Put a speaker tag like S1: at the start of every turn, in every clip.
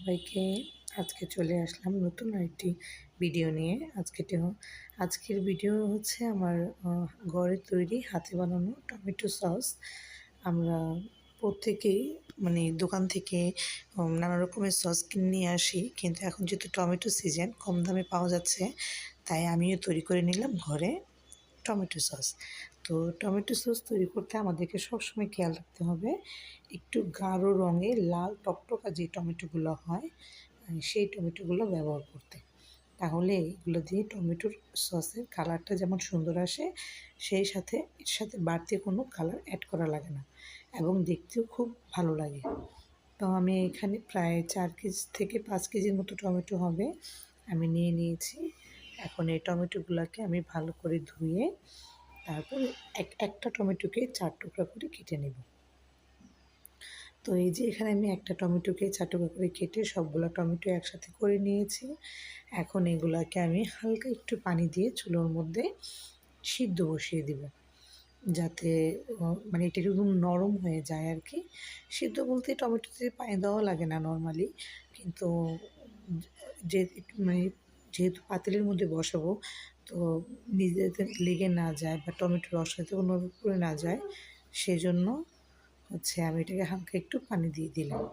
S1: সবাইকে। আজকে চলে আসলাম নতুন আরেকটি ভিডিও নিয়ে। আজকের ভিডিও হচ্ছে আমার ঘরে তৈরি হাতে বানানো টমেটো সস। আমরা প্রত্যেকেই দোকান থেকে নানা রকমের সস কিনে নিয়ে আসি, কিন্তু এখন যেহেতু টমেটো সিজন কম দামে পাওয়া যাচ্ছে, তাই আমিও তৈরি করে নিলাম ঘরে টমেটো সস। তো টমেটো সস তৈরি করতে আমাদেরকে সবসময় খেয়াল রাখতে হবে একটু গাঢ় রঙের লাল টকটকা যে টমেটোগুলো হয় সেই টমেটোগুলো ব্যবহার করতে। তাহলে এগুলো দিয়ে টমেটোর সসের কালারটা যেমন সুন্দর আসে, সেই সাথে এর সাথে বাড়তি কোনো কালার অ্যাড করা লাগে না এবং দেখতেও খুব ভালো লাগে। তো আমি এখানে প্রায় 4 কেজি থেকে 5 কেজির মতো টমেটো হবে আমি নিয়ে নিয়েছি। এখন এই টমেটোগুলোকে আমি ভালো করে ধুয়ে তারপর একটা টমেটোকে 4 টুকরা করে কেটে নেব। তো এই যে এখানে আমি একটা টমেটোকে 4 টুকরা করে কেটে সবগুলো টমেটো একসাথে করে নিয়েছি। এখন এগুলাকে আমি হালকা একটু পানি দিয়ে চুলোর মধ্যে সিদ্ধ বসিয়ে দিব, যাতে এটা একটু নরম হয়ে যায় আর কি। সিদ্ধ বলতে টমেটোতে পানি দেওয়া লাগে না নর্মালি, কিন্তু যে যেহেতু পাতিলের মধ্যে বসাবো, তো নিজেতে লেগে না যায় বা টমেটোর রস যাতে কোনো পড়ে না যায়, সেজন্য হচ্ছে আমি এটাকে হালকা একটু পানি দিয়ে দিলাম।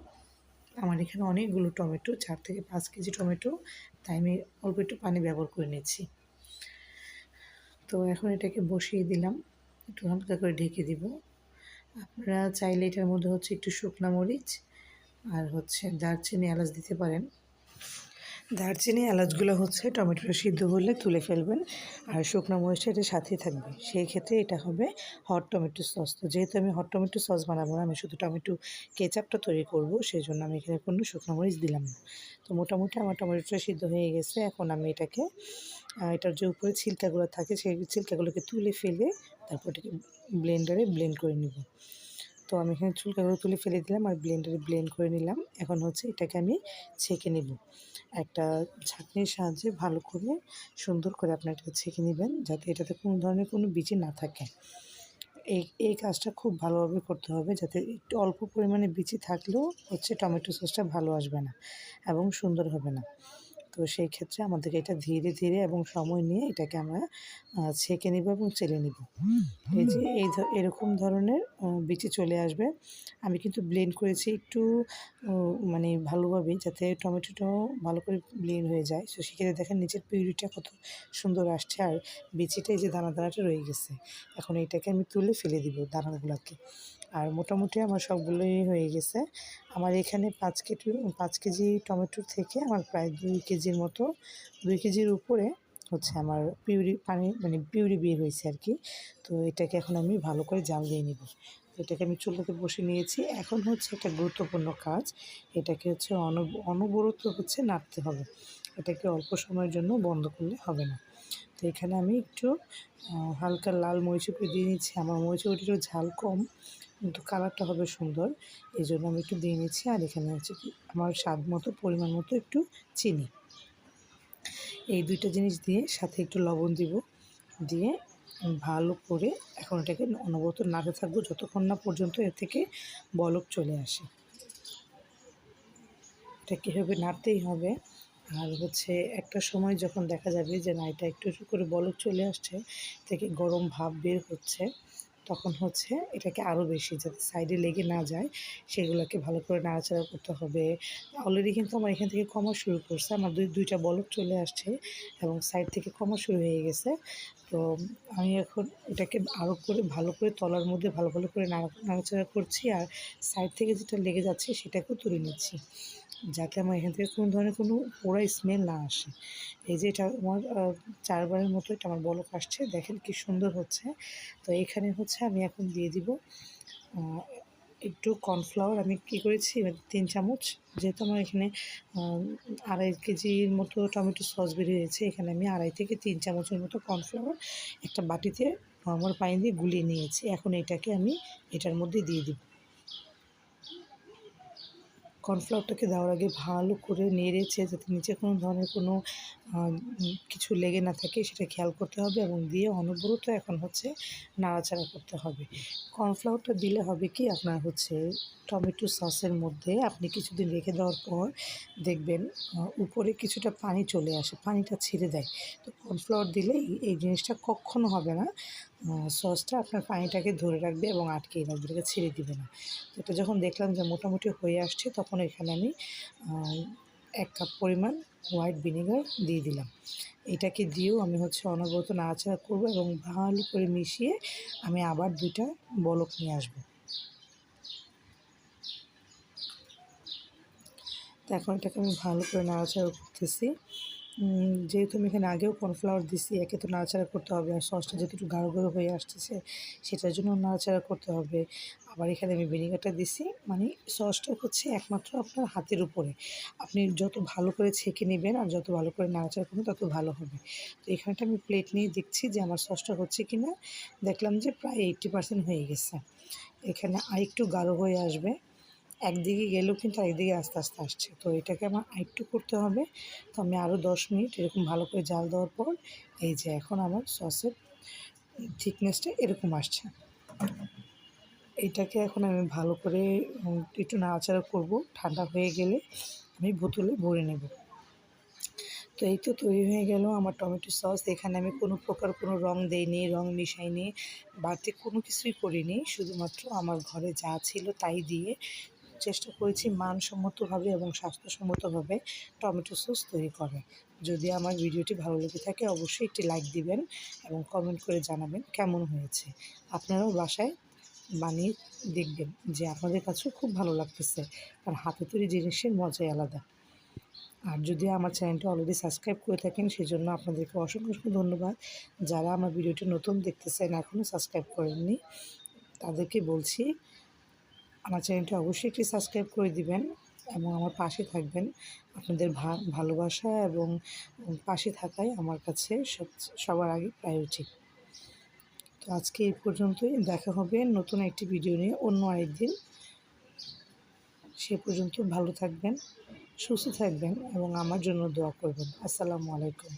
S1: আমার এখানে অনেকগুলো টমেটো, 4 থেকে 5 কেজি টমেটো, তাই আমি অল্প একটু পানি ব্যবহার করে নিচ্ছি। তো এখন এটাকে বসিয়ে দিলাম, একটু হালকা করে ঢেকে দিব। আপনারা চাইলে এটার মধ্যে হচ্ছে একটু শুকনো মরিচ আর হচ্ছে দারচিনি, এলাচ দিতে পারেন। দারচিনি এলাচগুলো হচ্ছে টমেটোটা সিদ্ধ হলে তুলে ফেলবেন, আর শুকনো মরিচটা এটার সাথেই থাকবে। সেই ক্ষেত্রে এটা হবে হট টমেটো সস। তো যেহেতু আমি হট টমেটো সস বানাবো না, আমি শুধু টমেটো কেচাপটা তৈরি করব, সেই জন্য আমি এখানে কোনো শুকনো মরিচ দিলাম না। তো মোটামুটি আমার টমেটোটা সিদ্ধ হয়ে গেছে। এখন আমি এটাকে এটার যে উপরে ছিলকাগুলো থাকে সেই ছিলকাগুলোকে তুলে ফেলে তারপর এটাকে ব্লেন্ডারে ব্লেন্ড করে নেব। তো আমি এখানে ছিলকাগুলো তুলে ফেলে দিলাম আর ব্লেন্ডারে ব্লেন্ড করে নিলাম। এখন হচ্ছে এটাকে আমি ছেঁকে নেব। একটা ছাঁকনির সাহায্যে ভালো করে সুন্দর করে আপনার এটা ছেঁকে নেবেন, যাতে এটাতে কোনো ধরনের কোনো বীজ না থাকে। এই কাজটা খুব ভালোভাবে করতে হবে, যাতে একটু অল্প পরিমাণে বীজ থাকলেও হচ্ছে টমেটো সসটা ভালো আসবে না এবং সুন্দর হবে না। তো সেই ক্ষেত্রে আমাদেরকে এটা ধীরে ধীরে এবং সময় নিয়ে এটাকে আমরা ছেঁকে নেব এবং চেলে নেব। এই যে এরকম ধরনের বিচি চলে আসবে। আমি কিন্তু ব্লেন্ড করেছি একটু ভালোভাবেই, যাতে টমেটোটাও ভালো করে ব্লেন্ড হয়ে যায়। তো সেক্ষেত্রে দেখেন নিচের পিউরিটা কত সুন্দর আসছে, আর বিচিটা এই যে দানা দানাটা রয়ে গেছে। এখন এইটাকে আমি তুলে ফেলে দিব দানাগুলোকে। আর মোটামুটি আমার সবগুলোই হয়ে গেছে। আমার এখানে 5 কেজি টমেটোর থেকে আমার প্রায় 2 কেজির মতো, 2 কেজির উপরে হচ্ছে আমার পিউরি বের হয়েছে আর কি। তো এটাকে এখন আমি ভালো করে জাল দিয়ে নিব। এটাকে আমি চুলাতে বসে নিয়েছি। এখন হচ্ছে একটা গুরুত্বপূর্ণ কাজ, এটাকে হচ্ছে অনবরত হচ্ছে নাড়তে হবে। এটাকে অল্প সময়ের জন্য বন্ধ করলে হবে না। তো এখানে আমি একটু হালকা লাল মরিচের গুঁড়ো দিয়ে নিচ্ছি। আমার মরিচের গুঁড়োটা একটু ঝাল কম, কিন্তু কালারটা হবে সুন্দর, এই জন্য আমি একটু দিয়ে নিচ্ছি। আর এখানে হচ্ছে কি আমার স্বাদ মতো পরিমাণ মতো একটু চিনি, এই 2টা জিনিস দিয়ে সাথে একটু লবণ দিব, দিয়ে ভালো করে এখন এটাকে অনবরত নাড়তে থাকবো যতক্ষণ না পর্যন্ত এর থেকে বলক চলে আসে। এটা কীভাবে নাড়তেই হবে। আর হচ্ছে একটা সময় যখন দেখা যাবে যে না, এটা একটু একটু করে বলক চলে আসছে, থেকে গরম ভাপ বের হচ্ছে, তখন হচ্ছে এটাকে আরও বেশি, যাতে সাইডে লেগে না যায়, সেগুলোকে ভালো করে নাড়াচাড়া করতে হবে। অলরেডি কিন্তু আমার এখান থেকে কমা শুরু করছে, আমার দুইটা বলক চলে আসছে এবং সাইড থেকে কমা শুরু হয়ে গেছে। তো আমি এখন এটাকে আরও করে ভালো করে তলার মধ্যে ভালো করে নাড়াচাড়া করছি, আর সাইড থেকে যেটা লেগে যাচ্ছে সেটাকেও তুলে নিচ্ছি, যাতে আমার এখান থেকে কোনো ধরনের কোনো পোড়া স্মেল না আসে। এই যে এটা আমার 4 বারের মতো এটা আমার বলক আসছে, দেখেন কি সুন্দর হচ্ছে। তো এখানে হচ্ছে আমি এখন দিয়ে দিব একটু কর্নফ্লাওয়ার। আমি কী করেছি, 3 চামচ, যেহেতু আমার এখানে 2.5 কেজির মতো টমেটো সস বেরিয়েছে, এখানে আমি 2.5 থেকে 3 চামচের মতো কর্নফ্লাওয়ার একটা বাটিতে নর্মাল পানি দিয়ে গুলিয়ে নিয়েছি। এখন এটাকে আমি এটার মধ্যে দিয়ে দিব। কর্নফ্লাওয়ারটাকে দেওয়ার আগে ভালো করে নেড়েছে যাতে নিচে কোনো ধরনের কোনো কিছু লেগে না থাকে সেটা খেয়াল করতে হবে এবং দিয়ে অনবরত এখন হচ্ছে নাড়াচাড়া করতে হবে। কর্নফ্লাওয়ারটা দিলে হবে কি আপনার হচ্ছে টমেটো সসের মধ্যে আপনি কিছুদিন রেখে দেওয়ার পর দেখবেন উপরে কিছুটা পানি চলে আসে, পানিটা ছেড়ে দেয়। তো কর্নফ্লাওয়ার দিলে এই জিনিসটা কক্ষনো হবে না। সসটা আপনার পানিটাকে ধরে রাখবে এবং আটকিয়ে রাখবে, এটাকে ছেড়ে দিবে না। তো এটা যখন দেখলাম যে মোটামুটি হয়ে আসছে তখন এখানে আমি ১ কাপ পরিমাণ হোয়াইট ভিনেগার দিয়ে দিলাম। এটাকে দিয়েও আমি হচ্ছে অনবরত নাড়াচাড়া করবো এবং ভালো করে মিশিয়ে আমি আবার ২ টা বলক নিয়ে আসবো। তো এখন এটাকে আমি ভালো করে নাড়াচাড়া করতেছি। যেহেতু আমি এখানে আগেও কর্নফ্লাওয়ার দিছি, একে তো নাড়াচাড়া করতে হবে। আর সসটা যেহেতু একটু গাঢ় গাঢ় হয়ে আসতেছে, সেটার জন্য নাড়াচাড়া করতে হবে। আবার এখানে আমি ভিনেগারটা দিছি, মানে সসটা হচ্ছে একমাত্র আপনার হাতের উপরে। আপনি যত ভালো করে ছেঁকে নেবেন আর যত ভালো করে নাড়াচাড়া করবেন তত ভালো হবে। তো এখানটা আমি প্লেট নিয়ে দেখছি যে আমার সসটা হচ্ছে কি না। দেখলাম যে প্রায় 80% হয়ে গেছে। এখানে আরেকটু গাঢ় হয়ে আসবে। একদিকে গেলেও কিন্তু আরেকদিকে আস্তে, আস্তে আসছে। তো এটাকে আমার আরেকটু করতে হবে। তো আমি আরও ১০ মিনিট এরকম ভালো করে জাল দেওয়ার পর এই যে এখন আমার সসের থিকনেসটা এরকম আসছে। এটাকে এখন আমি ভালো করে একটু নাড়াচাড়া করব। ঠান্ডা হয়ে গেলে আমি বোতলে ভরে নেব। তো এই তো তৈরি হয়ে গেল আমার টমেটো সস। এখানে আমি কোনো প্রকার কোনো রং দেইনি, রং মিশাইনি, বাড়তি কোনো কিছুই করিনি। শুধুমাত্র আমার ঘরে যা ছিল তাই দিয়ে চেষ্টা করেছি মানসম্মতভাবে এবং স্বাস্থ্যসম্মতভাবে টমেটো সস তৈরি করার। যদি আমার ভিডিওটি ভালো লেগে থাকে অবশ্যই একটি লাইক দিবেন এবং কমেন্ট করে জানাবেন কেমন হয়েছে। আপনারাও বাসায় বানিয়ে দেখবেন যে আপনাদের কাছেও খুব ভালো লাগতেছে। আর হাতে তৈরি জিনিসের মজাই আলাদা। আর যদি আমার চ্যানেলটা অলরেডি সাবস্ক্রাইব করে থাকেন সেজন্য আপনাদেরকে অসংখ্য, অসংখ্য ধন্যবাদ। যারা আমার ভিডিওটি নতুন দেখতেছেন এখনও সাবস্ক্রাইব করেননি তাদেরকে বলছি আমার চ্যানেলটি অবশ্যই একটি সাবস্ক্রাইব করে দিবেন এবং আমার পাশে থাকবেন। আপনাদের ভালোবাসা এবং পাশে থাকাই আমার কাছে সবার আগে প্রায়োরিটি। তো আজকে এই পর্যন্তই। দেখা হবে নতুন একটি ভিডিও নিয়ে অন্য আরেকদিন। সে পর্যন্ত ভালো থাকবেন, সুস্থ থাকবেন এবং আমার জন্য দোয়া করবেন। আসসালামু আলাইকুম।